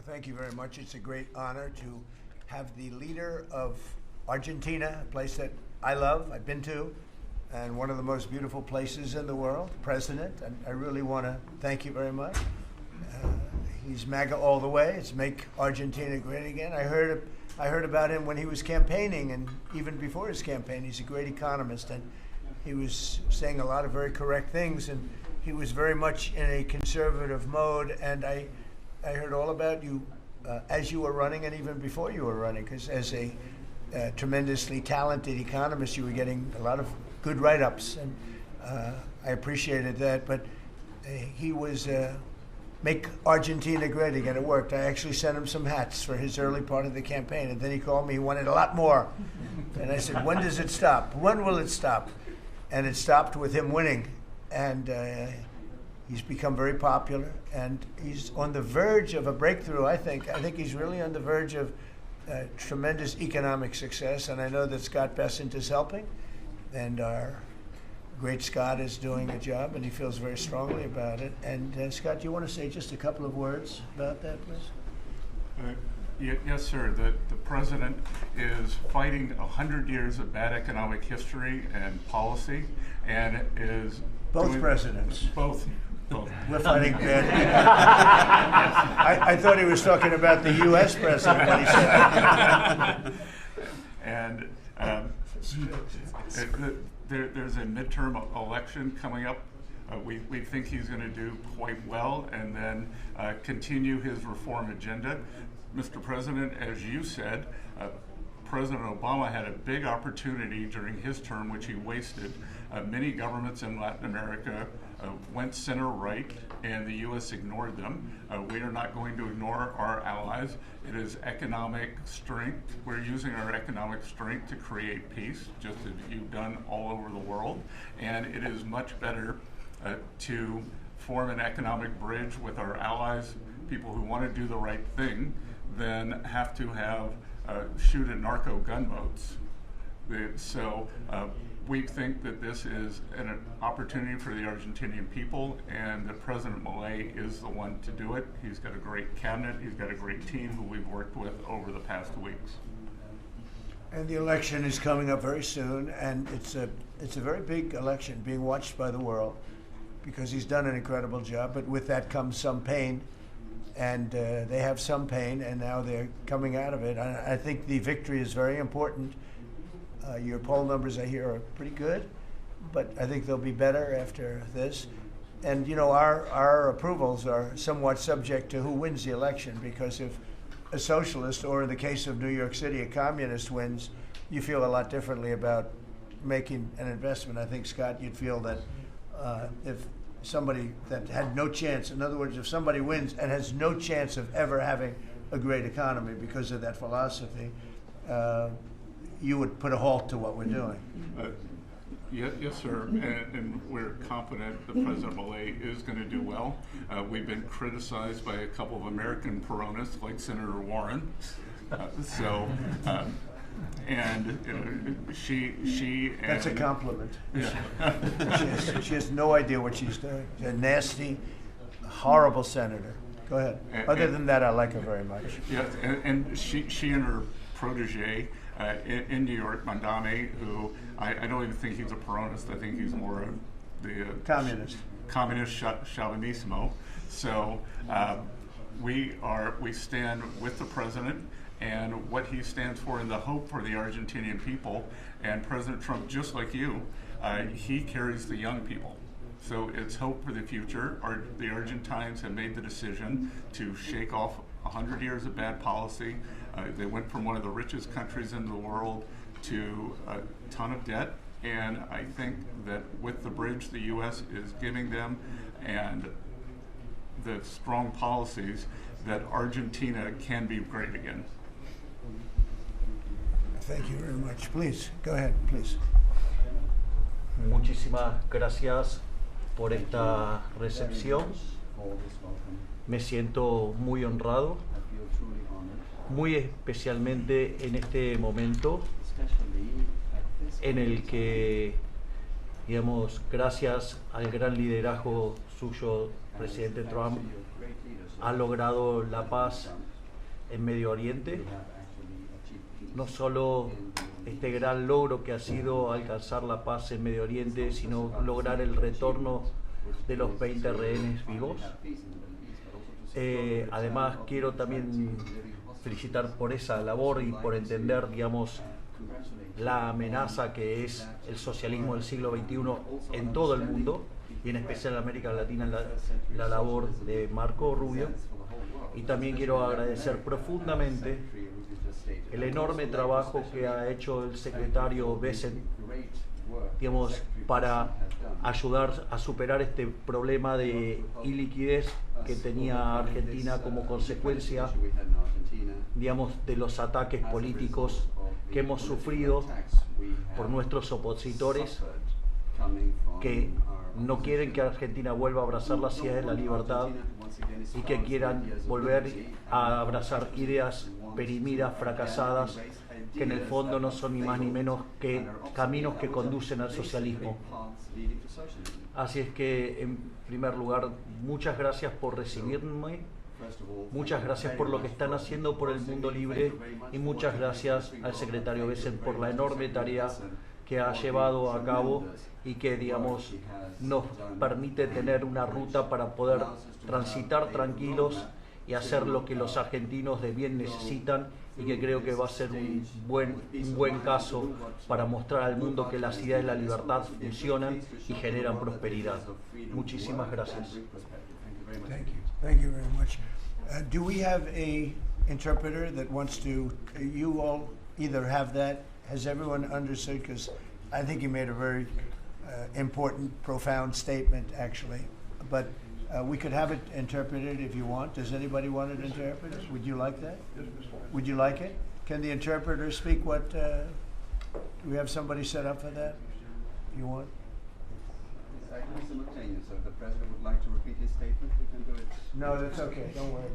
Well, thank you very much. It's a great honor to have the leader of Argentina, a place that I love, I've been to, and one of the most beautiful places in the world, president. And I really want to thank you very much. He's MAGA all the way. It's make Argentina great again. I heard about him when he was campaigning, and even before his campaign. He's a great economist, and he was saying a lot of very correct things, and he was very much in a conservative mode. And I heard all about you as you were running and even before you were running, because as a tremendously talented economist, you were getting a lot of good write-ups, and I appreciated that. But he was make Argentina great again. It worked. I actually sent him some hats for his early part of the campaign, and then he called me. He wanted a lot more, and I said, "When does it stop? When will it stop?" And it stopped with him winning, and he's become very popular, and he's on the verge of a breakthrough. I think he's really on the verge of tremendous economic success, and I know that Scott Bessent is helping, and our great Scott is doing a job, and he feels very strongly about it. And Scott, do you want to say just a couple of words about that, please? Yes, sir. The president is fighting 100 years of bad economic history and policy, and is both presidents. Both. We're fighting bad. I thought he was talking about the U.S. president when he said that. And there's a midterm election coming up. We think he's going to do quite well, and then continue his reform agenda. Mr. President, as you said, President Obama had a big opportunity during his term, which he wasted. Many governments in Latin America went center-right, and the U.S. ignored them. We are not going to ignore our allies. It is economic strength. We're using our economic strength to create peace, just as you've done all over the world. And it is much better to form an economic bridge with our allies, people who want to do the right thing, than have to shoot at narco gunboats. So we think that this is an opportunity for the Argentinian people, and that President Milei is the one to do it. He's got a great cabinet. He's got a great team who we've worked with over the past weeks. And the election is coming up very soon, and it's a very big election being watched by the world, because he's done an incredible job. But with that comes some pain, and they have some pain, and now they're coming out of it. I think the victory is very important. Your poll numbers, I hear, are pretty good, but I think they'll be better after this. And you know, our approvals are somewhat subject to who wins the election, because if a socialist, or in the case of New York City, a communist wins, you feel a lot differently about making an investment. I think, Scott, you'd feel that if somebody that had no chance, in other words, if somebody wins and has no chance of ever having a great economy because of that philosophy, you would put a halt to what we're doing. Yes, sir, and we're confident that President Milei is going to do well. We've been criticized by a couple of American Peronists, like Senator Warren. She That's a compliment. Yeah. She has no idea what she's doing. She's a nasty, horrible senator. Go ahead. Other than that, I like her very much. Yes, and she and her protege in New York, Mandame, who I don't even think he's a Peronist. I think he's more of the communist Chauvinismo. So we stand with the president and what he stands for, and the hope for the Argentinian people. And President Trump, just like you, he carries the young people. So it's hope for the future. The Argentines have made the decision to shake off 100 years of bad policy. They went from one of the richest countries in the world to a ton of debt. And I think that with the bridge the U.S. is giving them and the strong policies, that Argentina can be great again. Thank you very much. Please, go ahead, please. Muchísimas gracias por esta recepción. Me siento muy honrado, muy especialmente en este momento en el que, digamos, gracias al gran liderazgo suyo, presidente Trump ha logrado la paz en Medio Oriente. No solo este gran logro que ha sido alcanzar la paz en Medio Oriente, sino lograr el retorno de los 20 rehenes vivos. Además, quiero también felicitar por esa labor y por entender, digamos, la amenaza que es el socialismo del siglo XXI en todo el mundo, y en especial en América Latina, la labor de Marco Rubio. Y también quiero agradecer profundamente el enorme trabajo que ha hecho el secretario Bessent, digamos, para ayudar a superar este problema de iliquidez que tenía Argentina como consecuencia, digamos, de los ataques políticos que hemos sufrido por nuestros opositores que no quieren que Argentina vuelva a abrazar las ideas de la libertad y que quieran volver a abrazar ideas perimidas, fracasadas, que en el fondo no son ni más ni menos que caminos que conducen al socialismo. Así es que, en primer lugar, muchas gracias por recibirme, muchas gracias por lo que están haciendo por el mundo libre y muchas gracias al secretario Bessent por la enorme tarea que ha llevado a cabo y que, digamos, nos permite tener una ruta para poder transitar tranquilos y hacer lo que los argentinos de bien necesitan, y que creo que va a ser un buen caso para mostrar al mundo que las ideas de la libertad funcionan y generan prosperidad. Muchísimas gracias. Thank you very much. Do we have a interpreter that wants to, you all either have that, has everyone understood? Because I think you made a very important, profound statement, actually. But we could have it interpreted if you want. Does anybody want it interpreted? Would you like that? Would you like it? Can the interpreter speak what, do we have somebody set up for that? You want? It's actually simultaneous, so if the President would like to repeat his statement, we can do it. No, that's okay. Don't worry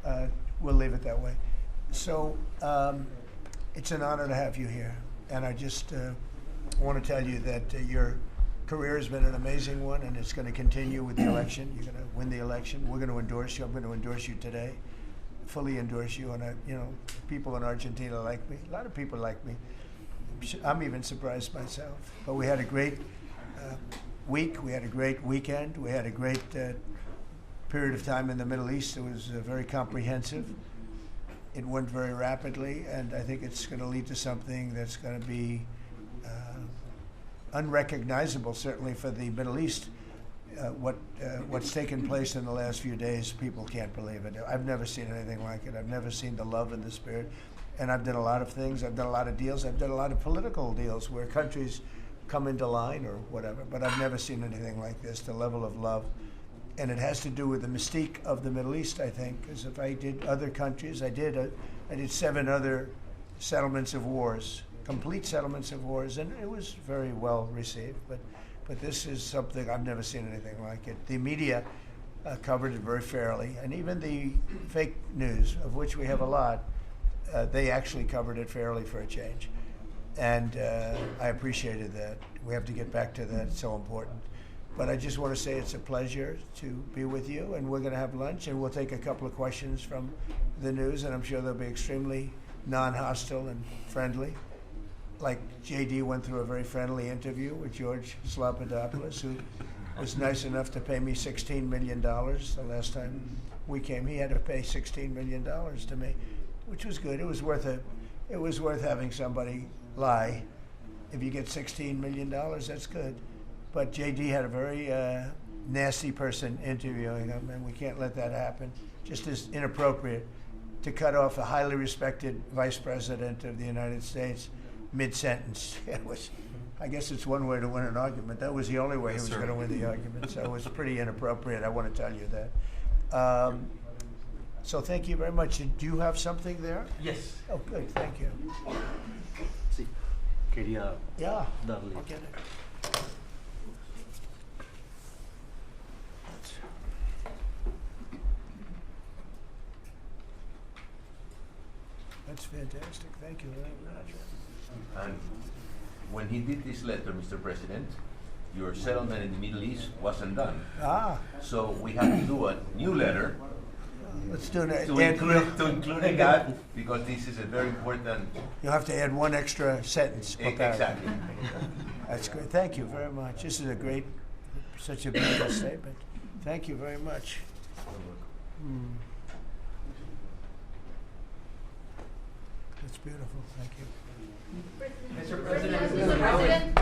about it. We'll leave it that way. So it's an honor to have you here. And I just want to tell you that your career has been an amazing one, and it's going to continue with the election. You're going to win the election. We're going to endorse you. I'm going to endorse you today, fully endorse you. And you know, people in Argentina like me. A lot of people like me. I'm even surprised myself. But we had a great week. We had a great weekend. We had a great period of time in the Middle East. It was very comprehensive. It went very rapidly, and I think it's going to lead to something that's going to be unrecognizable, certainly for the Middle East. What's taken place in the last few days, people can't believe it. I've never seen anything like it. I've never seen the love and the spirit. And I've done a lot of things. I've done a lot of deals. I've done a lot of political deals where countries come into line or whatever. But I've never seen anything like this, the level of love. And it has to do with the mystique of the Middle East, I think, because if I did other countries, I did 7 other settlements of wars, complete settlements of wars, and it was very well received. But this is something I've never seen anything like it. The media covered it very fairly, and even the fake news, of which we have a lot, they actually covered it fairly for a change. And I appreciated that. We have to get back to that. It's so important. But I just want to say it's a pleasure to be with you, and we're going to have lunch, and we'll take a couple of questions from the news, and I'm sure they'll be extremely non-hostile and friendly. Like JD went through a very friendly interview with George Slobodanopoulos, who was nice enough to pay me $16 million the last time we came. He had to pay $16 million to me, which was good. It was worth having somebody lie. If you get $16 million, that's good. But JD had a very nasty person interviewing him, and we can't let that happen. Just as inappropriate to cut off a highly respected vice president of the United States mid-sentence. I guess it's one way to win an argument. That was the only way he was going to win the argument. So it was pretty inappropriate. I want to tell you that. So thank you very much. Do you have something there? Yes. Oh, good. Thank you. Sí. Quería darle. I'll get it. That's fantastic. Thank you very much. And when he did this letter, Mr. President, your settlement in the Middle East wasn't done. Ah. So we had to do a new letter Let's do it. to include a gap, because this is a very important. You'll have to add one extra sentence. per paragraph. Exactly. That's great. Thank you very much. This is such a beautiful statement. Thank you very much. That's beautiful. Thank you. Mr. President,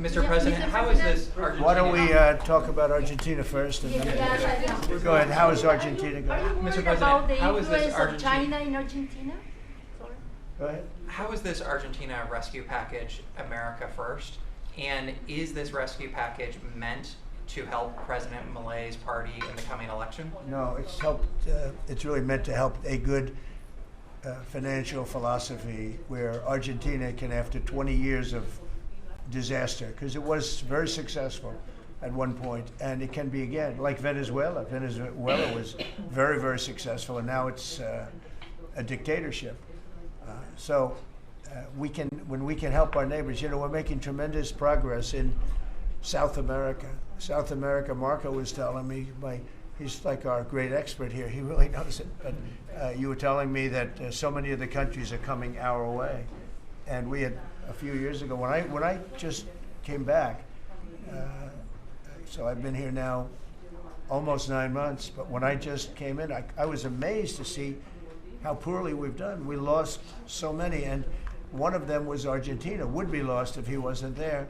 Mr. President, how is this Argentina? Why don't we talk about Argentina first? And then go ahead. How is Argentina Are you going? worried Mr. President, about the how is this influence of Argentina- China in Argentina? Sorry. Go ahead. How is this Argentina rescue package America first? And is this rescue package meant to help President Milei's party in the coming election? No, it's helped. It's really meant to help a good financial philosophy where Argentina can, after 20 years of disaster, because it was very successful at one point, and it can be again, like Venezuela. Venezuela was very, very successful, and now it's a dictatorship. So when we can help our neighbors, we're making tremendous progress in South America. South America, Marco was telling me, he's like our great expert here. He really knows it. But you were telling me that so many of the countries are coming our way, and we had a few years ago when I just came back. So I've been here now almost 9 months. But when I just came in, I was amazed to see how poorly we've done. We lost so many, and one of them was Argentina. Would be lost if he wasn't there.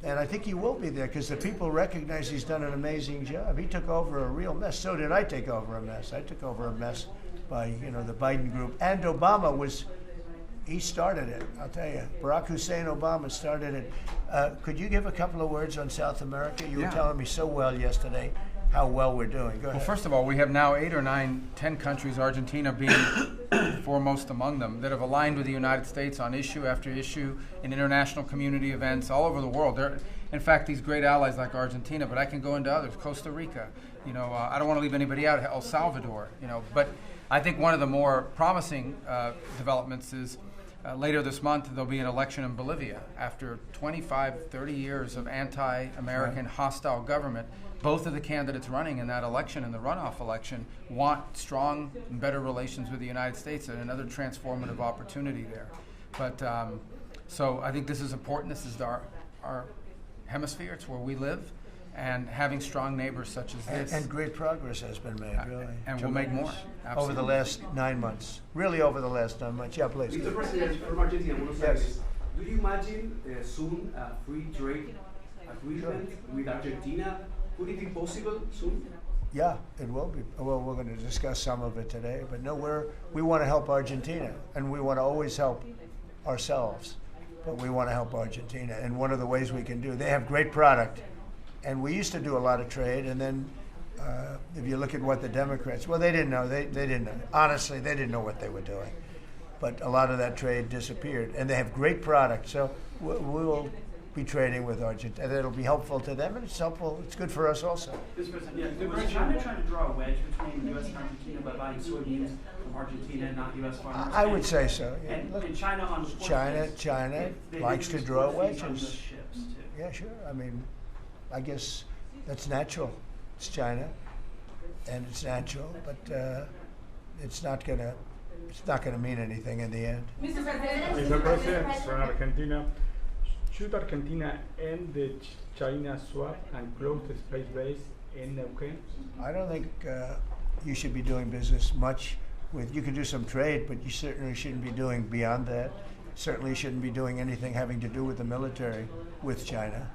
And I think he will be there because the people recognize he's done an amazing job. He took over a real mess. So did I take over a mess. I took over a mess by, the Biden group. And Obama he started it, I'll tell you. Barack Hussein Obama started it. Could you give a couple of words on South America? You were telling me so well yesterday how well we're doing. Go ahead. Well, first of all, we have now 8 or 9, 10 countries, Argentina being foremost among them, that have aligned with the United States on issue after issue in international community events all over the world. They're, in fact, these great allies like Argentina, but I can go into others, Costa Rica, I don't want to leave anybody out, El Salvador, but I think one of the more promising developments is later this month there'll be an election in Bolivia after 25, 30 years of anti-American hostile government. Both of the candidates running in that election, in the runoff election, want strong and better relations with the United States and another transformative opportunity there. But so I think this is important. This is our hemisphere. It's where we live. And having strong neighbors such as this. And great progress has been made, really. And we'll make more. Absolutely. Over the last 9 months. Really over the last 9 months. Yeah, please. Mr. President, from Argentina, Buenos Aires, do you imagine soon a free trade agreement with Argentina? Could it be possible soon? Yeah, it will be. Well, we're going to discuss some of it today. But no, we want to help Argentina, and we want to always help ourselves. But we want to help Argentina. And one of the ways we can do, they have great product. And we used to do a lot of trade, and then if you look at what the Democrats, well, they didn't know. They didn't know. Honestly, they didn't know what they were doing. But a lot of that trade disappeared. And they have great product. So we will be trading with Argentina. And it'll be helpful to them, and it's helpful. It's good for us also. Mr. President, was China trying to draw a wedge between U.S. and Argentina by buying soybeans from Argentina and not U.S. farmers? I would say so. Yeah. And China on China likes to draw wedges. Ships too. Yeah, sure. I mean, I guess that's natural. It's China, and it's natural, but it's not gonna mean anything in the end. Mr. President, Mr. President, from Argentina, should Argentina end the China swap and close the space base in Neuquén? I don't think you should be doing business much with. You can do some trade, but you certainly shouldn't be doing beyond that. Certainly shouldn't be doing anything having to do with the military with China.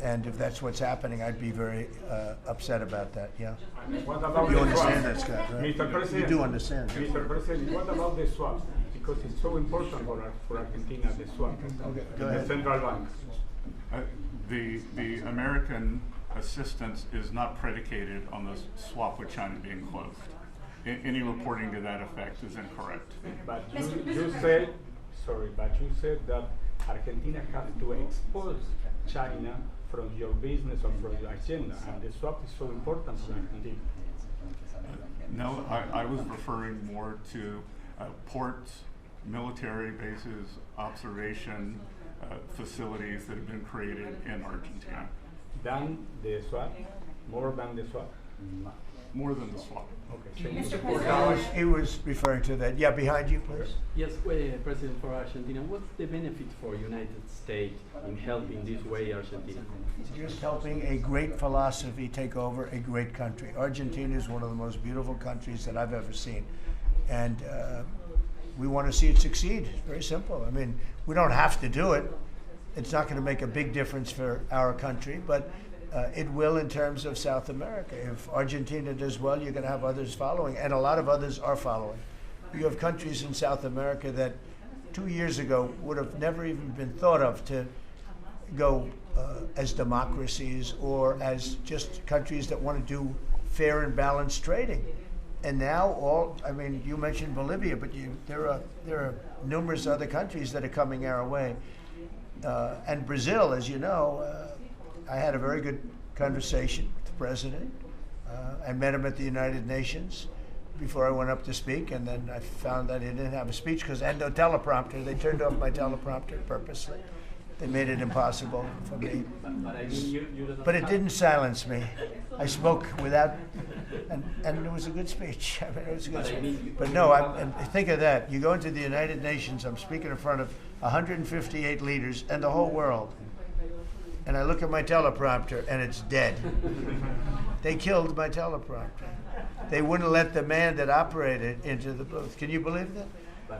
And if that's what's happening, I'd be very upset about that, yeah. What about You the understand swap? that, Scott, right? Mr. President, You do understand. Mr. President, what about the swap? Because it's so important for Argentina, the swap. Okay, go The ahead. central bank. The American assistance is not predicated on the swap with China being closed. Any reporting to that effect is incorrect. But you said that Argentina has to expose China from your business or from your agenda, and the swap is so important for Argentina. No, I was referring more to ports, military bases, observation facilities that have been created in Argentina. Than the swap? More than the swap? more than the swap. He was referring to that. Yeah, behind you, please. Yes, President, for Argentina, what's the benefit for United States in helping this way Argentina? Just helping a great philosophy take over a great country. Argentina is one of the most beautiful countries that I've ever seen. And we want to see it succeed. It's very simple. I mean, we don't have to do it. It's not going to make a big difference for our country, but it will in terms of South America. If Argentina does well, you're going to have others following, and a lot of others are following. You have countries in South America that 2 years ago would have never even been thought of to go as democracies or as just countries that want to do fair and balanced trading. And now you mentioned Bolivia, but there are numerous other countries that are coming our way. And Brazil, as you know, I had a very good conversation with the president. I met him at the United Nations before I went up to speak, and then I found that he didn't have a speech because I had no teleprompter. They turned off my teleprompter purposely. They made it impossible for me. But it didn't silence me. I spoke without, and it was a good speech. I mean, it was a good speech. But no, and think of that. You go into the United Nations, I'm speaking in front of 158 leaders and the whole world. And I look at my teleprompter and it's dead. They killed my teleprompter. They wouldn't let the man that operated into the booth. Can you believe that?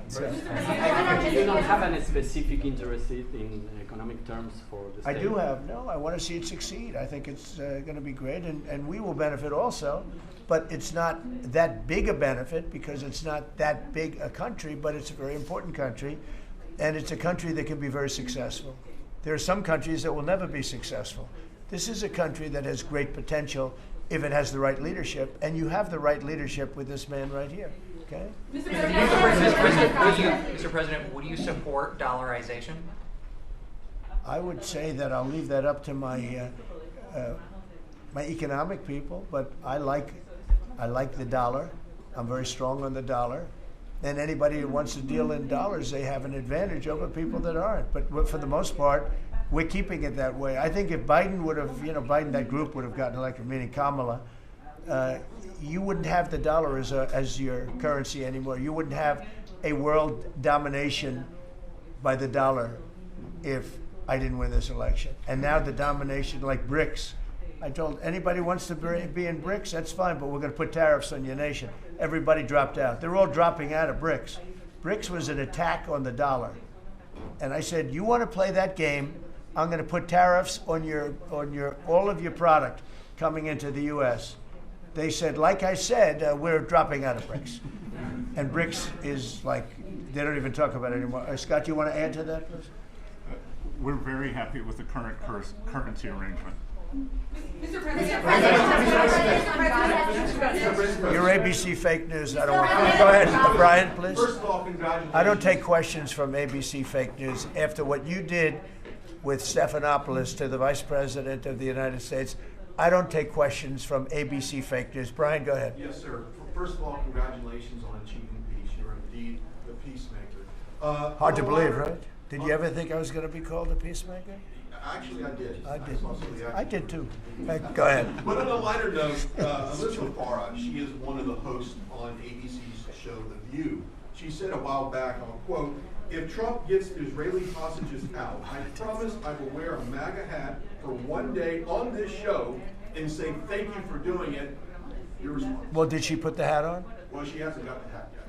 Do you not have any specific interest in economic terms for the state? I do have. No, I want to see it succeed. I think it's going to be great, and we will benefit also. But it's not that big a benefit because it's not that big a country, but it's a very important country, and it's a country that can be very successful. There are some countries that will never be successful. This is a country that has great potential if it has the right leadership, and you have the right leadership with this man right here. Okay? Mr. President, would you support dollarization? I would say that I'll leave that up to my my economic people, but I like the dollar. I'm very strong on the dollar. And anybody who wants to deal in dollars, they have an advantage over people that aren't. But for the most part, we're keeping it that way. I think if Biden would have, Biden, that group would have gotten elected, meaning Kamala, you wouldn't have the dollar as your currency anymore. You wouldn't have a world domination by the dollar if I didn't win this election. And now the domination, like BRICS. I told anybody who wants to be in BRICS, that's fine, but we're going to put tariffs on your nation. Everybody dropped out. They're all dropping out of BRICS. BRICS was an attack on the dollar. And I said, you want to play that game, I'm going to put tariffs on all of your product coming into the U.S. They said, like I said, we're dropping out of BRICS. And BRICS is like, they don't even talk about it anymore. Scott, you want to add to that, please? We're very happy with the current currency arrangement. Mr. President. Your ABC fake news. I don't want to. Go ahead, Brian, please. First of all, congratulations. I don't take questions from ABC fake news. After what you did with Stephanopoulos to the Vice President of the United States, I don't take questions from ABC fake news. Brian, go ahead. Yes, sir. First of all, congratulations on achieving peace. You're indeed the peacemaker. Hard to believe, right? Did you ever think I was going to be called a peacemaker? Actually, I did. I did too. Go ahead. But on a lighter note, Elizabeth Farah, she is one of the hosts on ABC's show The View. She said a while back, I'll quote, "If Trump gets Israeli hostages out, I promise I will wear a MAGA hat for one day on this show and say thank you for doing it." Your response? Well, did she put the hat on? Well, she hasn't got the hat yet.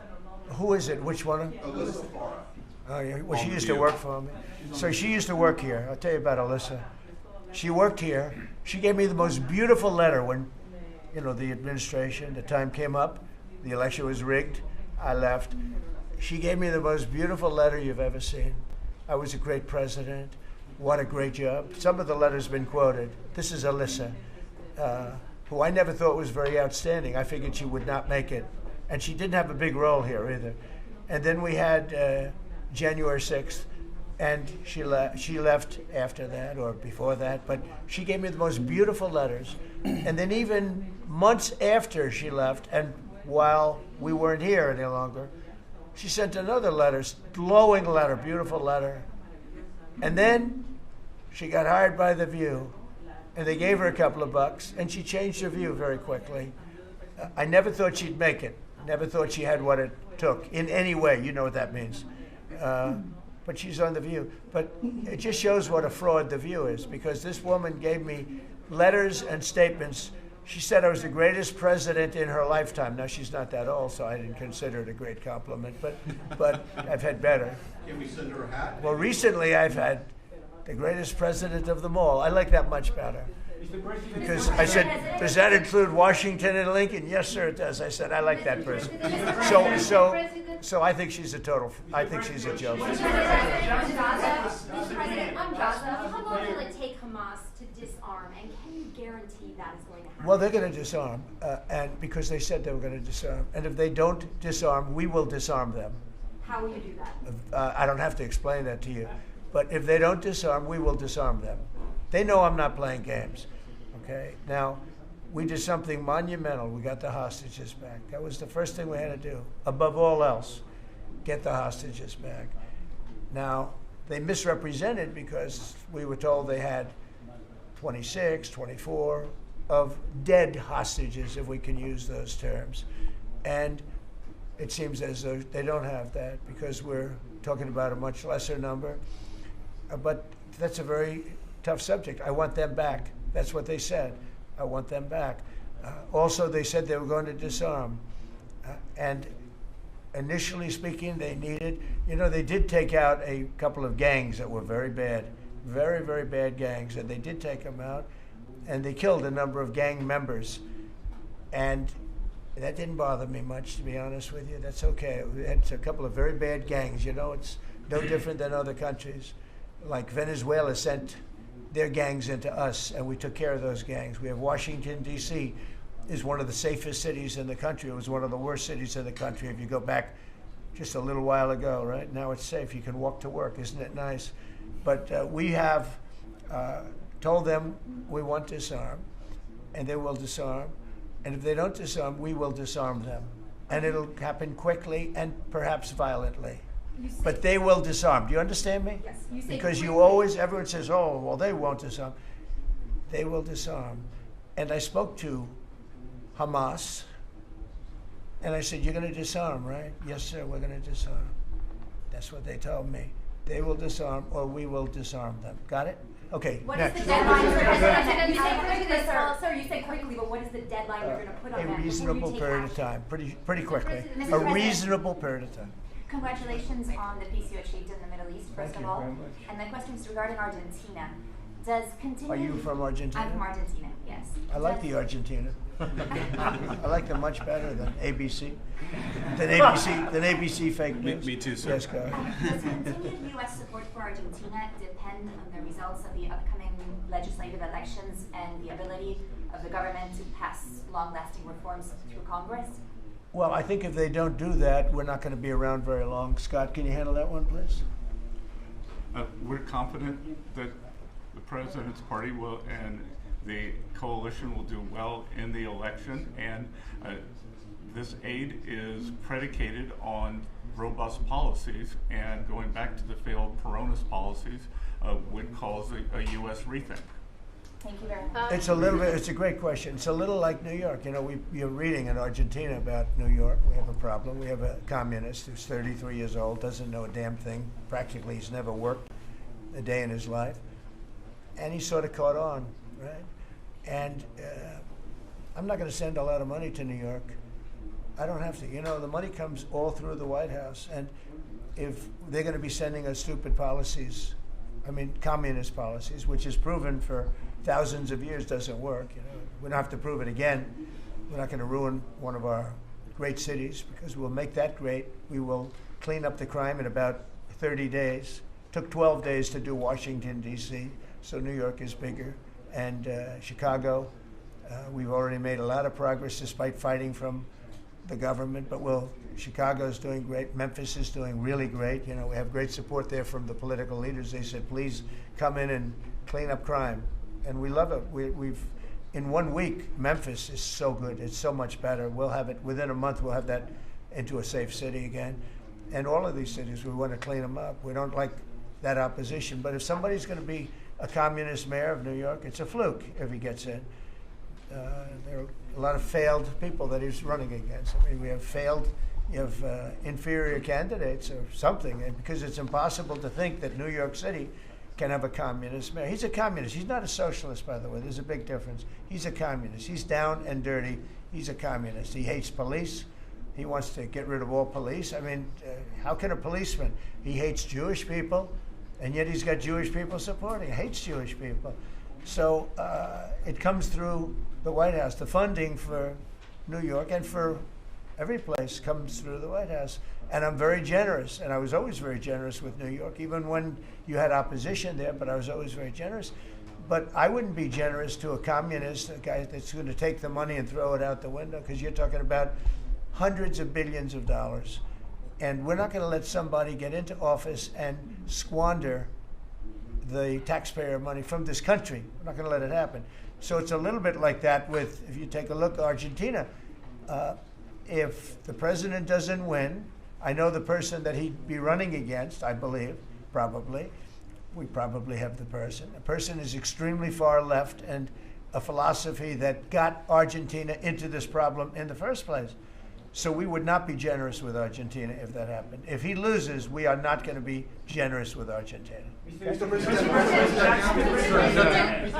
Who is it? Which one? Elizabeth Farah. Oh, yeah. Well, she used to work for me. So she used to work here. I'll tell you about Alyssa. She worked here. She gave me the most beautiful letter when, the administration, the time came up, the election was rigged, I left. She gave me the most beautiful letter you've ever seen. I was a great president. What a great job. Some of the letters have been quoted. This is Alyssa, who I never thought was very outstanding. I figured she would not make it. And she didn't have a big role here either. And then we had January 6th. And she left after that or before that, but she gave me the most beautiful letters. And then even months after she left, and while we weren't here any longer, she sent another letter, glowing letter, beautiful letter. And then she got hired by The View, and they gave her a couple of bucks, and she changed her view very quickly. I never thought she'd make it. Never thought she had what it took in any way. You know what that means. But she's on The View. But it just shows what a fraud The View is, because this woman gave me letters and statements. She said I was the greatest president in her lifetime. Now, she's not that old, so I didn't consider it a great compliment, but I've had better. Can we send her a hat? Well, recently I've had the greatest president of them all. I like that much better. Because I said, does that include Washington and Lincoln? Yes, sir, it does. I said, I like that person. So I think she's a I think she's a joke. Mr. President, on Gaza, how long will it take Hamas to disarm, and can you guarantee that is going to happen? Well, they're going to disarm, and because they said they were going to disarm. And if they don't disarm, we will disarm them. How will you do that? I don't have to explain that to you. But if they don't disarm, we will disarm them. They know I'm not playing games. Okay? Now, we did something monumental. We got the hostages back. That was the first thing we had to do. Above all else, get the hostages back. Now, they misrepresented because we were told they had 26, 24 of dead hostages, if we can use those terms. And it seems as though they don't have that, because we're talking about a much lesser number. But that's a very tough subject. I want them back. That's what they said. I want them back. Also, they said they were going to disarm. And initially speaking, they needed, they did take out a couple of gangs that were very bad, very, very bad gangs, and they did take them out, and they killed a number of gang members. And that didn't bother me much, to be honest with you. That's okay. We had a couple of very bad gangs. It's no different than other countries. Like Venezuela sent their gangs into us, and we took care of those gangs. We have Washington, D.C. is one of the safest cities in the country. It was one of the worst cities in the country if you go back just a little while ago, right? Now it's safe. You can walk to work. Isn't it nice? But we have told them we want to disarm, and they will disarm. And if they don't disarm, we will disarm them. And it'll happen quickly and perhaps violently. But they will disarm. Do you understand me? Yes. You say because quickly. Everyone says, oh, well, they won't disarm. They will disarm. And I spoke to Hamas, and I said, you're going to disarm, right? Yes, sir, we're going to disarm. That's what they told me. They will disarm, or we will disarm them. Got it? Okay, What next. is the deadline? You say quickly, sir, you say quickly, but what is the deadline you're going to put on that? A reasonable period of time, pretty quickly. Mr. A President. reasonable period of time. Congratulations on the peace you achieved in the Middle East, first Thank of you all. very much. And my question is regarding Argentina. Does continue... Are you from Argentina? I'm from Argentina, yes. I like the Argentina. I like them much better than ABC. Than ABC fake news. Me too, sir. Yes, go ahead. Does continued U.S. support for Argentina depend on the results of the upcoming legislative elections and the ability of the government to pass long-lasting reforms through Congress? Well, I think if they don't do that, we're not going to be around very long. Scott, can you handle that one, please? We're confident that the president's party will and the coalition will do well in the election, and this aid is predicated on robust policies, and going back to the failed Peronist policies would cause a U.S. rethink. Thank you very much. It's a great question. It's a little like New York. You're reading in Argentina about New York. We have a problem. We have a communist who's 33 years old, doesn't know a damn thing. Practically, he's never worked a day in his life. And he sort of caught on, right? And I'm not going to send a lot of money to New York. I don't have to. The money comes all through the White House. And if they're going to be sending us stupid policies, communist policies, which is proven for thousands of years doesn't work. We don't have to prove it again. We're not going to ruin one of our great cities, because we'll make that great. We will clean up the crime in about 30 days. Took 12 days to do Washington, D.C., so New York is bigger. And Chicago, we've already made a lot of progress despite fighting from the government, but Chicago's doing great. Memphis is doing really great. We have great support there from the political leaders. They said, please come in and clean up crime. And we love it. We've in 1 week, Memphis is so good. It's so much better. We'll have it within a month. We'll have that into a safe city again. And all of these cities, we want to clean them up. We don't like that opposition. But if somebody's going to be a communist mayor of New York, it's a fluke if he gets in. There are a lot of failed people that he's running against. I mean, we have failed, you have inferior candidates or something, and because it's impossible to think that New York City can have a communist mayor. He's a communist. He's not a socialist, by the way. There's a big difference. He's a communist. He's down and dirty. He's a communist. He hates police. He wants to get rid of all police. I mean, how can a policeman? He hates Jewish people, and yet he's got Jewish people supporting. He hates Jewish people. So it comes through the White House. The funding for New York and for every place comes through the White House. And I'm very generous, and I was always very generous with New York, even when you had opposition there, but I was always very generous. But I wouldn't be generous to a communist, a guy that's going to take the money and throw it out the window, because you're talking about hundreds of billions of dollars. And we're not going to let somebody get into office and squander the taxpayer money from this country. We're not going to let it happen. So it's a little bit like that with, if you take a look at Argentina, if the president doesn't win, I know the person that he'd be running against, I believe, probably. We probably have the person. The person is extremely far left and a philosophy that got Argentina into this problem in the first place. So we would not be generous with Argentina if that happened. If he loses, we are not going to be generous with Argentina. Mr.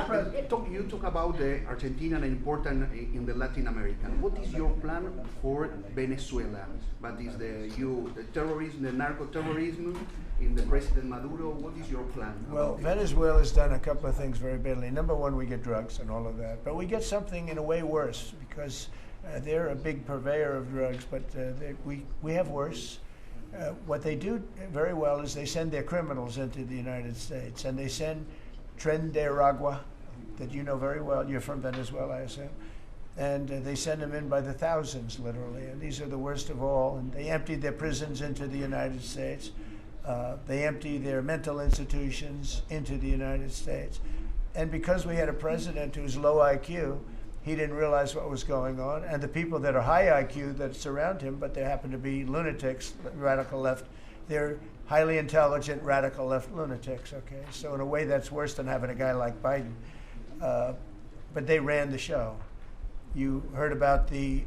President, you talk about Argentina and important in the Latin America. What is your plan for Venezuela? But is the terrorism, the narco-terrorism in the President Maduro? What is your plan? Well, Venezuela's done a couple of things very badly. Number one, we get drugs and all of that. But we get something in a way worse because they're a big purveyor of drugs, but we have worse. What they do very well is they send their criminals into the United States, and they send Tren de Aragua, that you know very well. You're from Venezuela, I assume. And they send them in by the thousands, literally. And these are the worst of all. And they empty their prisons into the United States. They empty their mental institutions into the United States. And because we had a president who's low IQ, he didn't realize what was going on. And the people that are high IQ that surround him, but they happen to be lunatics, radical left, they're highly intelligent, radical left lunatics, okay? So in a way, that's worse than having a guy like Biden. But they ran the show. You heard about the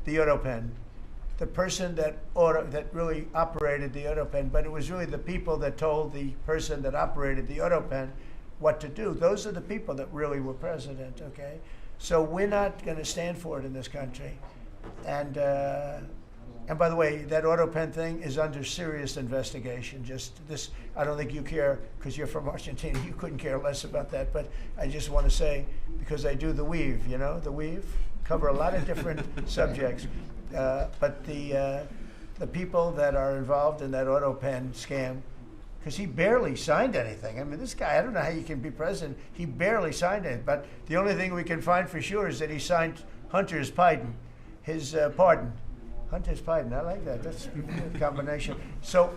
Autopen. The person that really operated the Autopen, but it was really the people that told the person that operated the Autopen what to do. Those are the people that really were president, okay? So we're not going to stand for it in this country. And by the way, that Autopen thing is under serious investigation. Just this, I don't think you care, because you're from Argentina, you couldn't care less about that. But I just want to say, because I do the weave, you know, the weave, cover a lot of different subjects. But the people that are involved in that Autopen scam, because he barely signed anything. I mean, this guy, I don't know how you can be president. He barely signed it. But the only thing we can find for sure is that he signed Hunter's pardon, his pardon. Hunter's pardon, I like that. That's a combination. So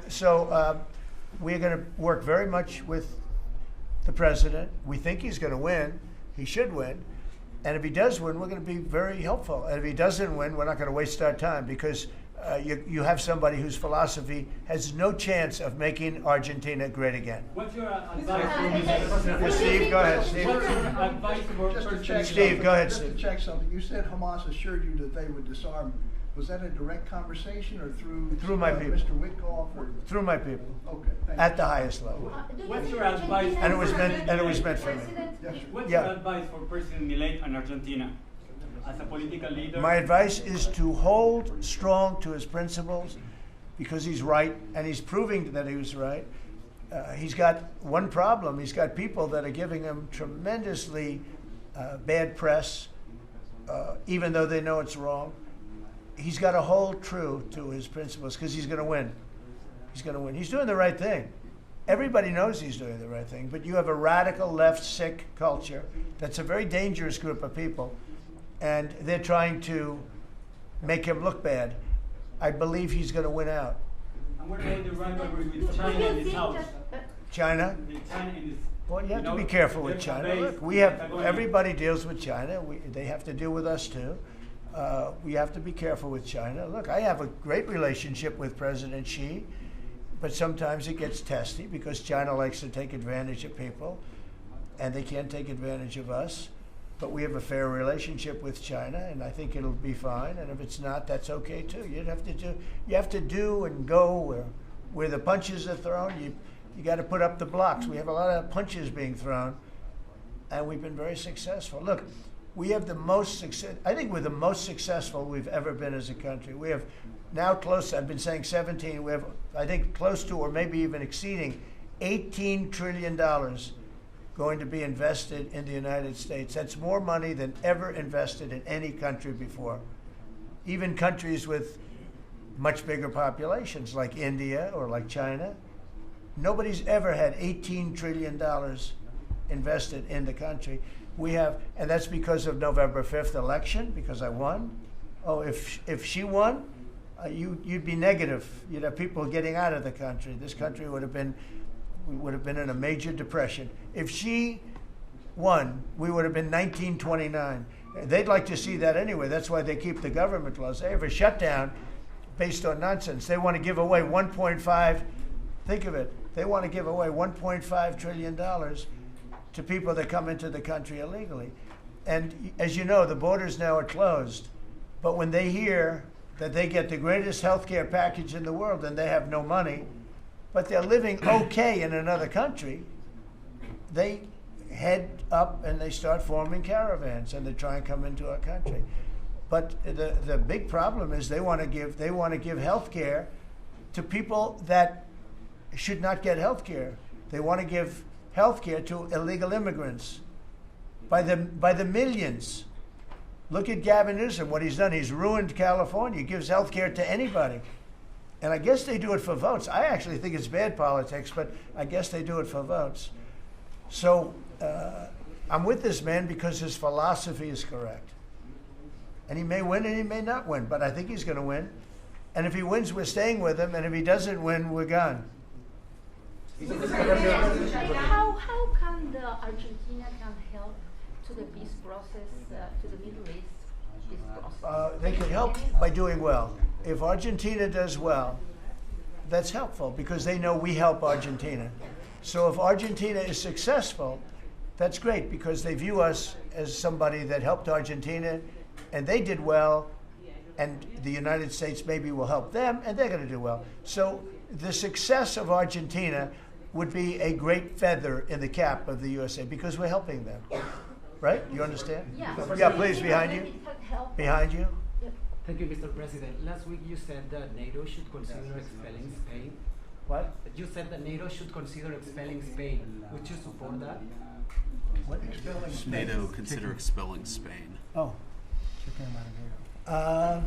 we're going to work very much with the president. We think he's going to win. He should win. And if he does win, we're going to be very helpful. And if he doesn't win, we're not going to waste our time, because you have somebody whose philosophy has no chance of making Argentina great again. What's your advice? Steve, go ahead. Steve, go ahead. Just to check something, you said Hamas assured you that they would disarm. Was that a direct conversation or through my people? Mr. Witkoff or through my people? Okay, thank at you. the highest level. What's your advice? And it was meant for me. Yes, What's your advice for President Milei and Argentina as a political leader? My advice is to hold strong to his principles, because he's right, and he's proving that he was right. He's got one problem. He's got people that are giving him tremendously bad press, even though they know it's wrong. He's got to hold true to his principles, because he's going to win. He's going to win. He's doing the right thing. Everybody knows he's doing the right thing, but you have a radical left sick culture that's a very dangerous group of people, and they're trying to make him look bad. I believe he's going to win out. And what about the rivalry with China in this house? China? Well, you have to be careful with China. Look, everybody deals with China. They have to deal with us too. We have to be careful with China. Look, I have a great relationship with President Xi, but sometimes it gets testy because China likes to take advantage of people, and they can't take advantage of us. but we have a fair relationship with China, and I think it'll be fine. And if it's not, that's okay too. You have to do and go where the punches are thrown. You got to put up the blocks. We have a lot of punches being thrown, and we've been very successful. Look, we have the most success. I think we're the most successful we've ever been as a country. We have now close. I've been saying 17. We have, I think, close to or maybe even exceeding $18 trillion going to be invested in the United States. That's more money than ever invested in any country before. Even countries with much bigger populations like India or like China, nobody's ever had $18 trillion invested in the country. We have, and that's because of November 5th election, because I won. Oh, if she won, you'd be negative. You'd have people getting out of the country. This country would have been in a major depression. If she won, we would have been 1929. They'd like to see that anyway. That's why they keep the government closed. They have a shutdown based on nonsense. They want to give away think of it, they want to give away $1.5 trillion to people that come into the country illegally. And as you know, the borders now are closed. But when they hear that they get the greatest health care package in the world and they have no money, but they're living okay in another country, they head up and they start forming caravans and they try and come into our country. But the big problem is they want to give health care to people that should not get health care. They want to give health care to illegal immigrants by the millions. Look at Gavin Newsom, what he's done. He's ruined California. He gives health care to anybody. And I guess they do it for votes. I actually think it's bad politics, but I guess they do it for votes. So I'm with this man because his philosophy is correct. And he may win and he may not win, but I think he's going to win. And if he wins, we're staying with him. And if he doesn't win, we're gone. How can Argentina help to the peace process, to the Middle East peace process? They can help by doing well. If Argentina does well, that's helpful because they know we help Argentina. So if Argentina is successful, that's great because they view us as somebody that helped Argentina and they did well, and the United States maybe will help them and they're going to do well. So the success of Argentina would be a great feather in the cap of the USA because we're helping them. Right? You understand? Yeah. Yeah, please, behind you. Behind you. Thank you, Mr. President. Last week you said that NATO should consider expelling Spain. What? You said that NATO should consider expelling Spain. Would you support that? What? Expelling Spain? NATO consider expelling Spain. Oh. I'm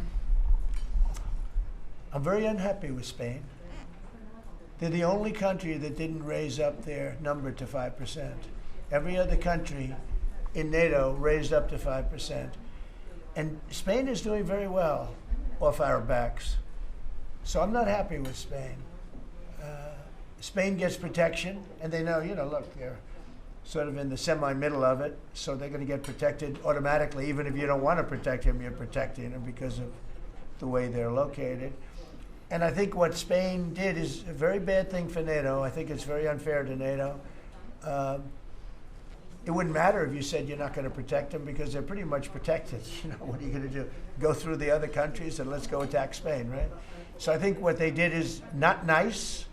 very unhappy with Spain. They're the only country that didn't raise up their number to 5%. Every other country in NATO raised up to 5%. And Spain is doing very well off our backs. So I'm not happy with Spain. Spain gets protection, and they know, look, they're sort of in the semi-middle of it, so they're going to get protected automatically. Even if you don't want to protect them, you're protecting them because of the way they're located. And I think what Spain did is a very bad thing for NATO. I think it's very unfair to NATO. It wouldn't matter if you said you're not going to protect them because they're pretty much protected. What are you going to do? Go through the other countries and let's go attack Spain, right? So I think what they did is not nice.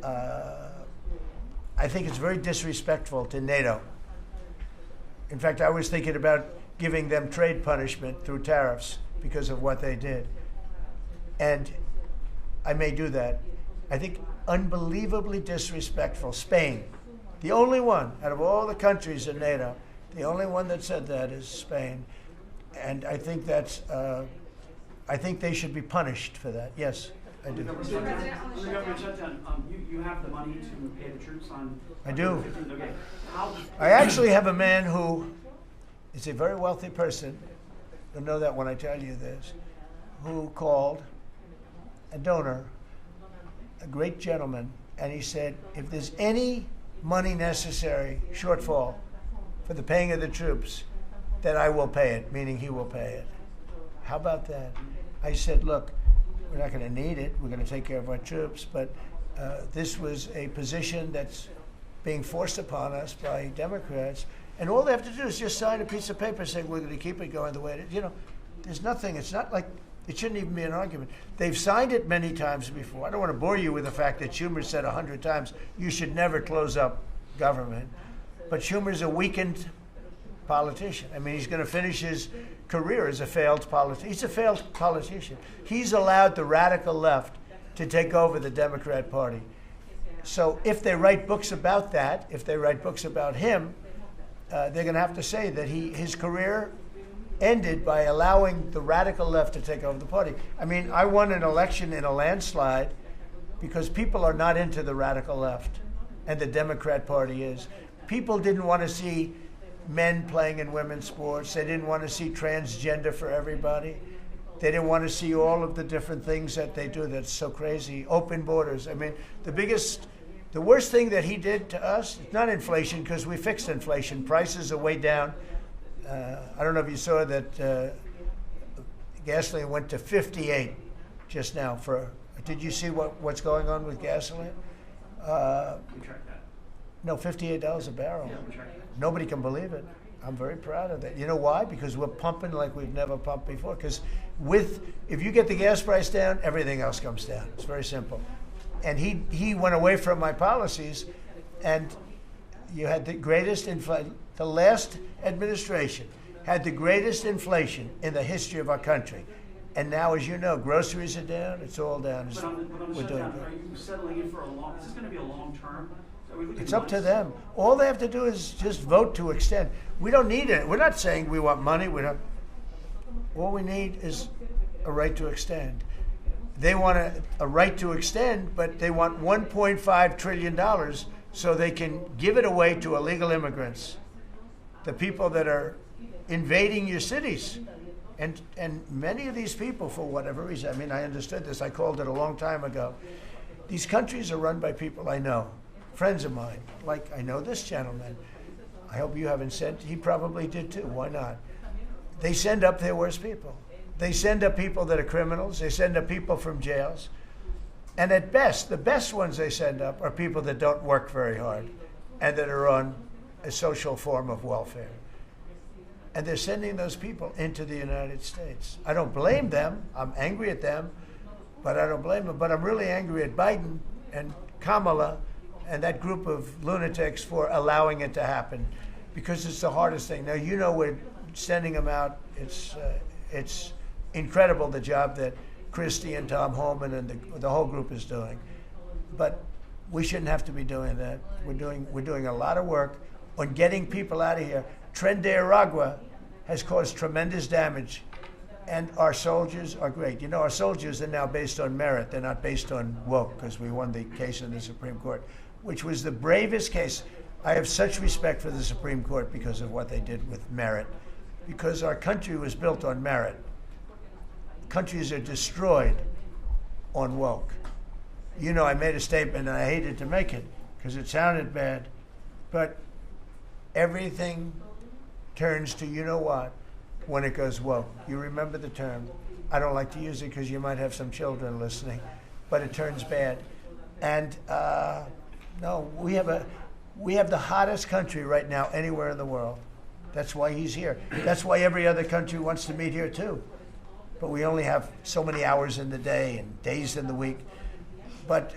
I think it's very disrespectful to NATO. In fact, I was thinking about giving them trade punishment through tariffs because of what they did. And I may do that. I think unbelievably disrespectful. Spain, the only one out of all the countries in NATO, the only one that said that is Spain. And I think that's, I think they should be punished for that. Yes, I do. Mr. President, on the government shutdown, you have the money to pay the troops on... I do. Okay. I actually have a man who is a very wealthy person. You'll know that when I tell you this. Who called a donor, a great gentleman, and he said, if there's any money necessary, shortfall, for the paying of the troops, then I will pay it, meaning he will pay it. How about that? I said, look, we're not going to need it. We're going to take care of our troops, but this was a position that's being forced upon us by Democrats, And all they have to do is just sign a piece of paper saying we're going to keep it going the way it is. You know, there's nothing. It's not like it shouldn't even be an argument. They've signed it many times before. I don't want to bore you with the fact that Schumer said 100 times you should never close up government. But Schumer's a weakened politician. I mean, he's going to finish his career as a failed politician. He's a failed politician. He's allowed the radical left to take over the Democrat Party. So if they write books about that, if they write books about him, they're going to have to say that his career ended by allowing the radical left to take over the party. I mean, I won an election in a landslide because people are not into the radical left, and the Democrat Party is. People didn't want to see men playing in women's sports. They didn't want to see transgender for everybody. They didn't want to see all of the different things that they do that's so crazy. Open borders. I mean, the worst thing that he did to us, it's not inflation, because we fixed inflation. Prices are way down. I don't know if you saw that gasoline went to 58 just now. Did you see what's going on with gasoline? No, $58 a barrel. Nobody can believe it. I'm very proud of that. You know why? Because we're pumping like we've never pumped before. Because if you get the gas price down, everything else comes down. It's very simple. And he went away from my policies, and you had the greatest inflation. The last administration had the greatest inflation in the history of our country. And now, as you know, groceries are down. It's all down. We're doing good. Are you settling in for a long? Is this going to be a long term? It's up to them. All they have to do is just vote to extend. We don't need it. We're not saying we want money. All we need is a right to extend. They want a right to extend, but they want $1.5 trillion so they can give it away to illegal immigrants, the people that are invading your cities. And many of these people, for whatever reason, I mean, I understood this. I called it a long time ago. These countries are run by people I know. Friends of mine, like I know this gentleman. I hope you haven't sent, he probably did too, why not? They send up their worst people. They send up people that are criminals. They send up people from jails. And at best, the best ones they send up are people that don't work very hard and that are on a social form of welfare. And they're sending those people into the United States. I don't blame them. I'm angry at them, but I don't blame them. But I'm really angry at Biden and Kamala and that group of lunatics for allowing it to happen, because it's the hardest thing. Now, you know, we're sending them out. It's incredible the job that Christie and Tom Homan and the whole group is doing. But we shouldn't have to be doing that. We're doing a lot of work on getting people out of here. Tren de Aragua has caused tremendous damage, and our soldiers are great. You know, our soldiers are now based on merit. They're not based on woke, because we won the case in the Supreme Court, which was the bravest case. I have such respect for the Supreme Court because of what they did with merit, because our country was built on merit. Countries are destroyed on woke. You know, I made a statement, and I hated to make it because it sounded bad, but everything turns to you know what when it goes woke. You remember the term. I don't like to use it because you might have some children listening, but it turns bad. And no, we have the hottest country right now anywhere in the world. That's why he's here. That's why every other country wants to meet here too. But we only have so many hours in the day and days in the week. But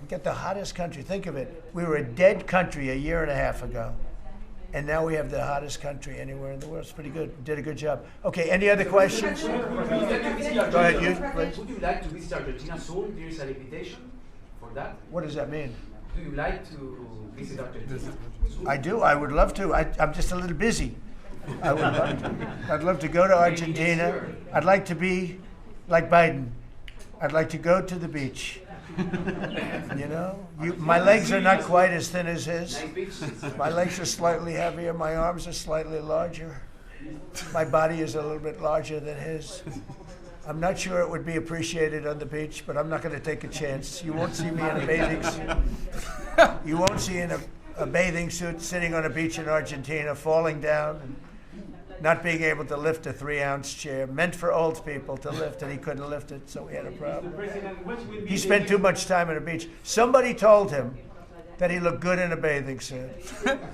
we get the hottest country. Think of it. We were a dead country a year and a half ago. And now we have the hottest country anywhere in the world. It's pretty good. We did a good job. Okay, any other questions? Go ahead, you, please. Would you like to visit Argentina soon? There is an invitation for that. What does that mean? Do you like to visit Argentina? I do. I would love to. I'm just a little busy. I would love to. I'd love to go to Argentina. I'd like to be like Biden. I'd like to go to the beach. You know, my legs are not quite as thin as his. My legs are slightly heavier. My arms are slightly larger. My body is a little bit larger than his. I'm not sure it would be appreciated on the beach, but I'm not going to take a chance. You won't see me in a bathing suit. You won't see in a bathing suit sitting on a beach in Argentina, falling down and not being able to lift a 3-ounce chair, meant for old people to lift, and he couldn't lift it, so we had a problem. He spent too much time on a beach. Somebody told him that he looked good in a bathing suit.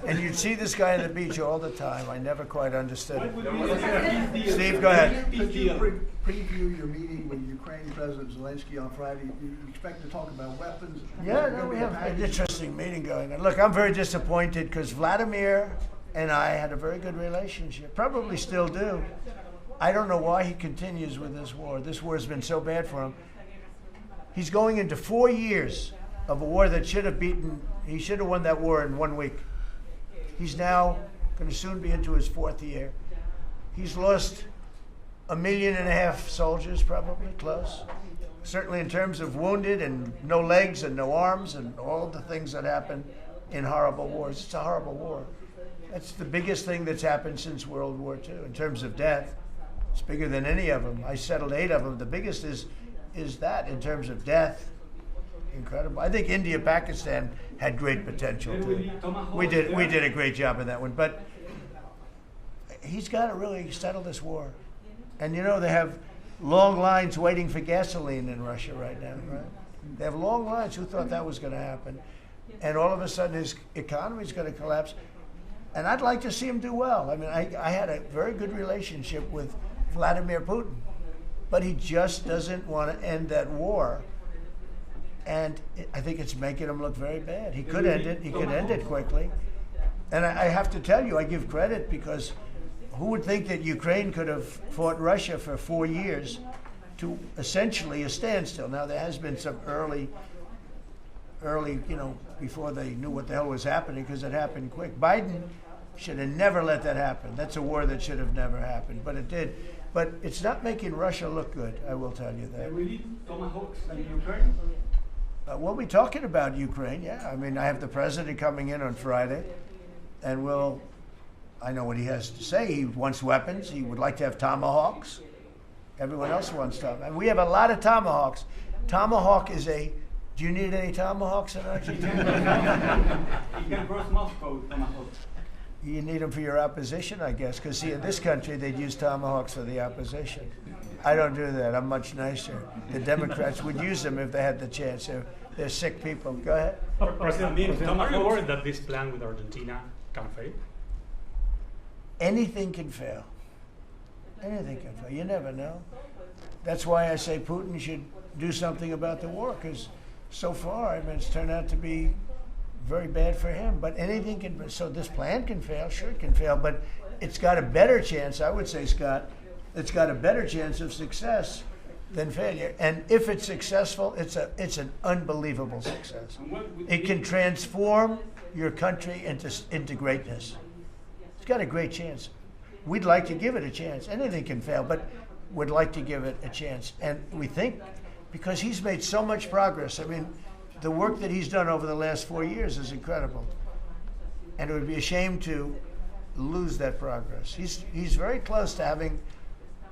And you'd see this guy on the beach all the time. I never quite understood it. Steve, go ahead. Could you preview your meeting with Ukraine President Zelensky on Friday? You expect to talk about weapons? Yeah, no, we have an interesting meeting going on. Look, I'm very disappointed because Vladimir and I had a very good relationship, probably still do. I don't know why he continues with this war. This war has been so bad for him. He's going into 4 years of a war that should have he should have won that war in 1 week. He's now going to soon be into his 4th year. He's lost 1.5 million soldiers, probably, close. Certainly in terms of wounded and no legs and no arms and all the things that happen in horrible wars. It's a horrible war. That's the biggest thing that's happened since World War II in terms of death. It's bigger than any of them. I settled 8 of them. The biggest is that in terms of death. Incredible. I think India, Pakistan had great potential too. We did a great job in that one, but he's got to really settle this war. And you know they have long lines waiting for gasoline in Russia right now, right? They have long lines. Who thought that was going to happen? And all of a sudden his economy is going to collapse. And I'd like to see him do well. I mean, I had a very good relationship with Vladimir Putin, but he just doesn't want to end that war. And I think it's making him look very bad. He could end it. He could end it quickly. And I have to tell you, I give credit because who would think that Ukraine could have fought Russia for 4 years to essentially a standstill? Now, there has been some early, before they knew what the hell was happening, because it happened quick. Biden should have never let that happen. That's a war that should have never happened, but it did. But it's not making Russia look good, I will tell you that. Really, tomahawks in Ukraine? We'll be talking about Ukraine, yeah. I mean, I have the president coming in on Friday, and I know what he has to say. He wants weapons. He would like to have tomahawks. Everyone else wants tomahawks. And we have a lot of tomahawks. Tomahawk is do you need any tomahawks in Argentina? You can cross Moscow with tomahawks. You need them for your opposition, I guess, because see, in this country, they'd use tomahawks for the opposition. I don't do that. I'm much nicer. The Democrats would use them if they had the chance. They're sick people. Go ahead. President, are you worried that this plan with Argentina can fail? Anything can fail. Anything can fail. You never know. That's why I say Putin should do something about the war, because so far, I mean, it's turned out to be very bad for him. But anything can. So this plan can fail. Sure, it can fail, but it's got a better chance. I would say, Scott, it's got a better chance of success than failure. And if it's successful, it's an unbelievable success. It can transform your country into greatness. It's got a great chance. We'd like to give it a chance. Anything can fail, but we'd like to give it a chance. And we think, because he's made so much progress, I mean, the work that he's done over the last 4 years is incredible. And it would be a shame to lose that progress. He's very close to having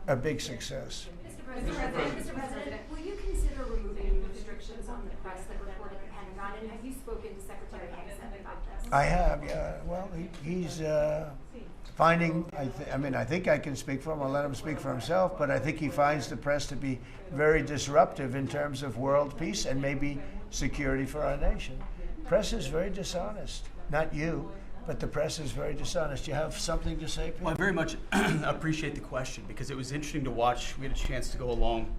a big success. Mr. President, will you consider removing restrictions on the press that report at the Pentagon? And have you spoken to Secretary Hexon about this? I have, yeah. Well, he's finding, I think I can speak for him. I'll let him speak for himself, but I think he finds the press to be very disruptive in terms of world peace and maybe security for our nation. Press is very dishonest. Not you, but the press is very dishonest. You have something to say, Peter? Well, I very much appreciate the question, because it was interesting to watch. We had a chance to go along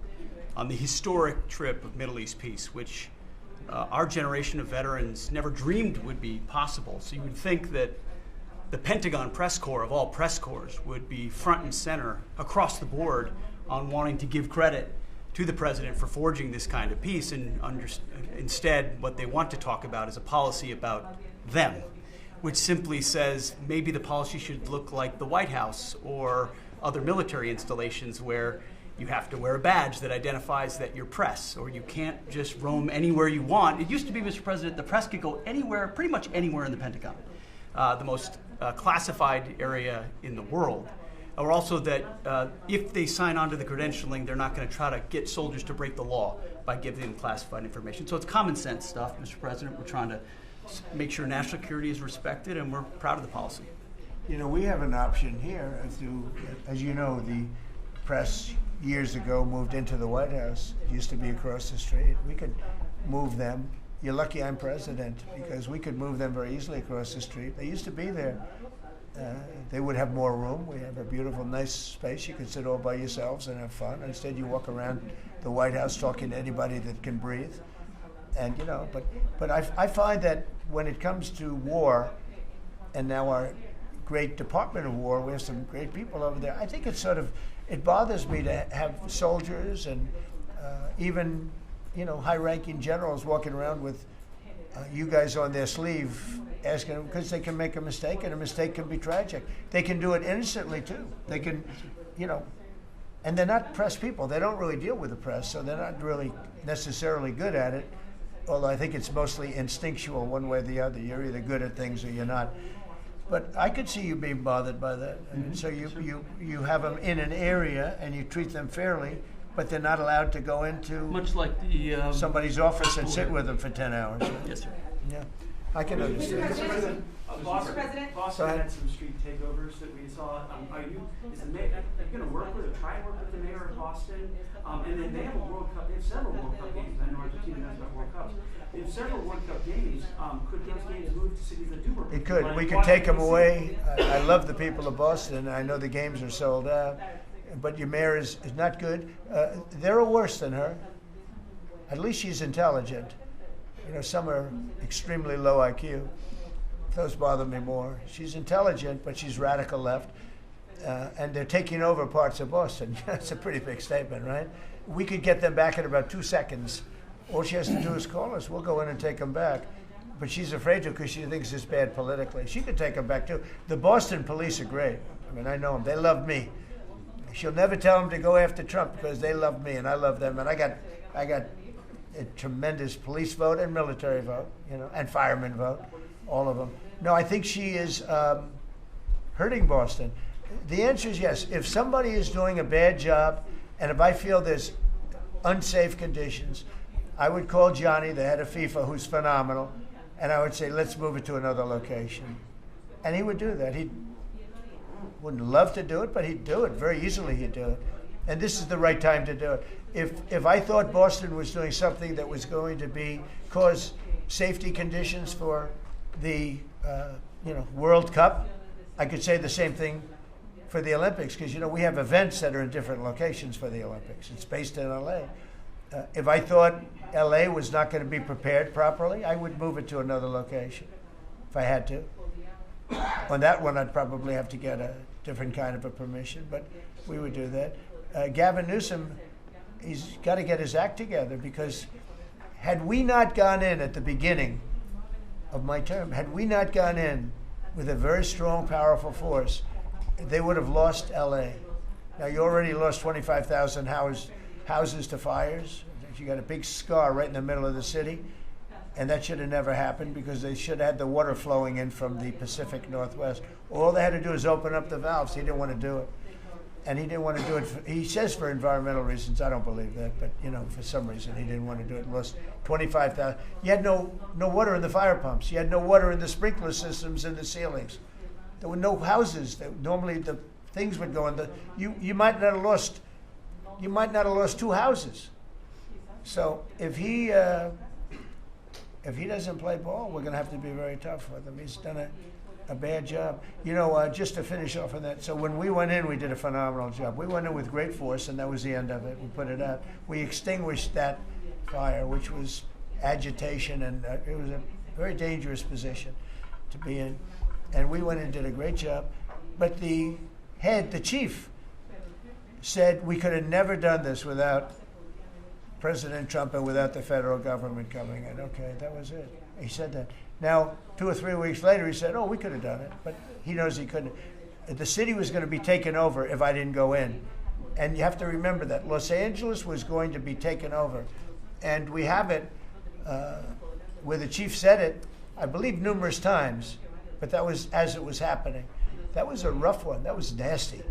on the historic trip of Middle East peace, which our generation of veterans never dreamed would be possible. So you would think that the Pentagon press corps, of all press corps, would be front and center across the board on wanting to give credit to the president for forging this kind of peace. And instead, what they want to talk about is a policy about them, which simply says maybe the policy should look like the White House or other military installations where you have to wear a badge that identifies that you're press, or you can't just roam anywhere you want. It used to be, Mr. President, the press could go anywhere, pretty much anywhere in the Pentagon, the most classified area in the world. Or also that if they sign on to the credentialing, they're not going to try to get soldiers to break the law by giving them classified information. So it's common sense stuff, Mr. President. We're trying to make sure national security is respected, and we're proud of the policy. You know, we have an option here. As you know, the press years ago moved into the White House. It used to be across the street. We could move them you're lucky I'm president, because we could move them very easily across the street. They used to be there. They would have more room. We have a beautiful, nice space. You can sit all by yourselves and have fun. Instead, you walk around the White House talking to anybody that can breathe. And, you know, but I find that when it comes to war, and now our great Department of War, we have some great people over there, I think it's sort of, it bothers me to have soldiers and even, you know, high-ranking generals walking around with you guys on their sleeve asking them, because they can make a mistake, and a mistake can be tragic. They can do it innocently, too. They can, you know, and they're not press people. They don't really deal with the press, so they're not really necessarily good at it, although I think it's mostly instinctual one way or the other. You're either good at things or you're not. But I could see you being bothered by that. And so you have them in an area and you treat them fairly, but they're not allowed to go into much like the somebody's office and sit with them for 10 hours. Right? Yes, sir. Yeah, I can understand. Mr. President, Boston had some street takeovers that we saw. Are you going to work with or try and work with the mayor of Boston? And then they have a World Cup. They have several World Cup games. I know Argentina has got World Cups. They have several World Cup games. Could those games move to cities that do work? It could. We could take them away. I love the people of Boston. I know the games are sold out. But your mayor is not good. They're worse than her. At least she's intelligent. You know, some are extremely low IQ. Those bother me more. She's intelligent, but she's radical left. And they're taking over parts of Boston. That's a pretty big statement, right? We could get them back in about 2 seconds. All she has to do is call us. We'll go in and take them back. But she's afraid to because she thinks it's bad politically. She could take them back, too. The Boston police are great. I mean, I know them. They love me. She'll never tell them to go after Trump because they love me and I love them. And I got a tremendous police vote and military vote, you know, and fireman vote, all of them. No, I think she is hurting Boston. The answer is yes. If somebody is doing a bad job, and if I feel there's unsafe conditions, I would call Johnny, the head of FIFA, who's phenomenal, and I would say, let's move it to another location. And he would do that. He wouldn't love to do it, but he'd do it. Very easily he'd do it. And this is the right time to do it. If I thought Boston was doing something that was going to cause safety conditions for the World Cup, I could say the same thing for the Olympics, because, you know, we have events that are in different locations for the Olympics. It's based in L.A. If I thought L.A. was not going to be prepared properly, I would move it to another location if I had to. On that one, I'd probably have to get a different kind of a permission, but we would do that. Gavin Newsom, he's got to get his act together, because had we not gone in at the beginning of my term, had we not gone in with a very strong, powerful force, they would have lost L.A. Now, you already lost 25,000 houses to fires. You got a big scar right in the middle of the city, and that should have never happened, because they should have had the water flowing in from the Pacific Northwest. All they had to do is open up the valves. He didn't want to do it. And he didn't want to do it, he says for environmental reasons. I don't believe that, but, you know, for some reason he didn't want to do it. Lost 25,000. You had no water in the fire pumps. You had no water in the sprinkler systems in the ceilings. There were no houses. Normally the things would go in the, you might not have lost 2 houses. So if he doesn't play ball, we're going to have to be very tough with him. He's done a bad job. You know, just to finish off on that, so when we went in, we did a phenomenal job. We went in with great force, and that was the end of it. We put it out. We extinguished that fire, which was agitation, and it was a very dangerous position to be in. And we went in and did a great job. But the chief, said we could have never done this without President Trump and without the federal government coming in. Okay, that was it. He said that. Now, 2 or 3 weeks later, he said, oh, we could have done it. But he knows he couldn't. The city was going to be taken over if I didn't go in. And you have to remember that. Los Angeles was going to be taken over. And we have it where the chief said it, I believe, numerous times. But that was as it was happening. That was a rough one. That was nasty.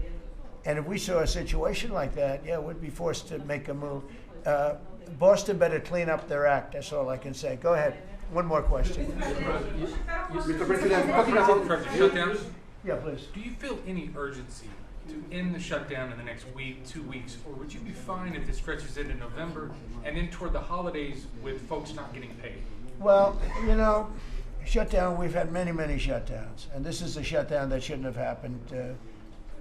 And if we saw a situation like that, yeah, we'd be forced to make a move. Boston better clean up their act. That's all I can say. Go ahead. One more question. Mr. President, talking about shutdowns. Yeah, please. Do you feel any urgency to end the shutdown in the next week, 2 weeks, or would you be fine if it stretches into November and then toward the holidays with folks not getting paid? Well, you know, shutdown, we've had many, many shutdowns. And this is a shutdown that shouldn't have happened.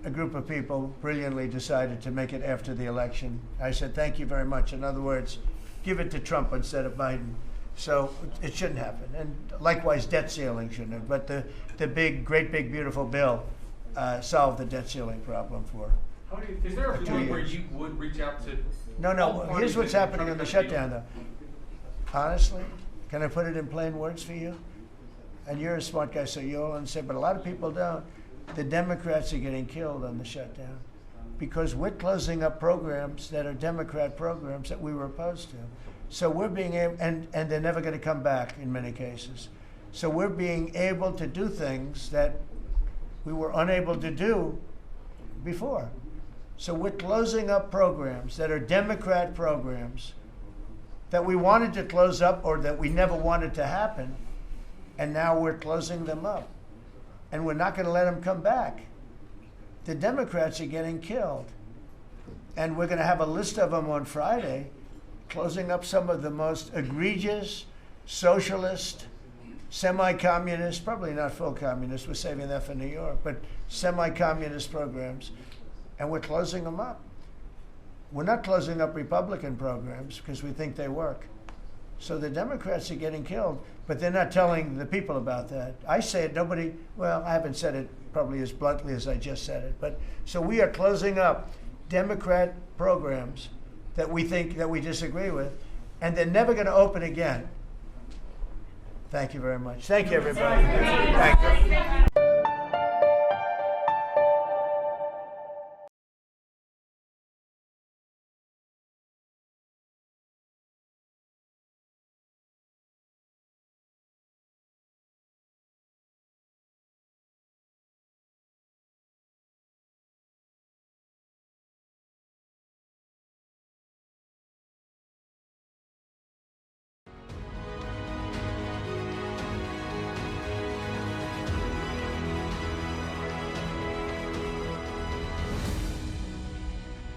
A group of people brilliantly decided to make it after the election. I said, thank you very much. In other words, give it to Trump instead of Biden. So it shouldn't happen. And likewise, debt ceiling shouldn't have. But the big, great big, beautiful bill solved the debt ceiling problem for Is there a 2 point where years. you would reach out to No, here's what's happening in the shutdown, though. Honestly, can I put it in plain words for you? And you're a smart guy, so you'll understand, but a lot of people don't. The Democrats are getting killed on the shutdown because we're closing up programs that are Democrat programs that we were opposed to. So we're being able, and they're never going to come back in many cases. So we're being able to do things that we were unable to do before. So we're closing up programs that are Democrat programs that we wanted to close up or that we never wanted to happen, and now we're closing them up. And we're not going to let them come back. The Democrats are getting killed. And we're going to have a list of them on Friday, closing up some of the most egregious, socialist, semi-communist, probably not full communist, we're saving that for New York, but semi-communist programs, and we're closing them up. We're not closing up Republican programs because we think they work. So the Democrats are getting killed, but they're not telling the people about that. I say it, nobody, well, I haven't said it probably as bluntly as I just said it, but so we are closing up Democrat programs that we think, that we disagree with, and they're never going to open again. Thank you very much. Thank you, everybody. Thank you.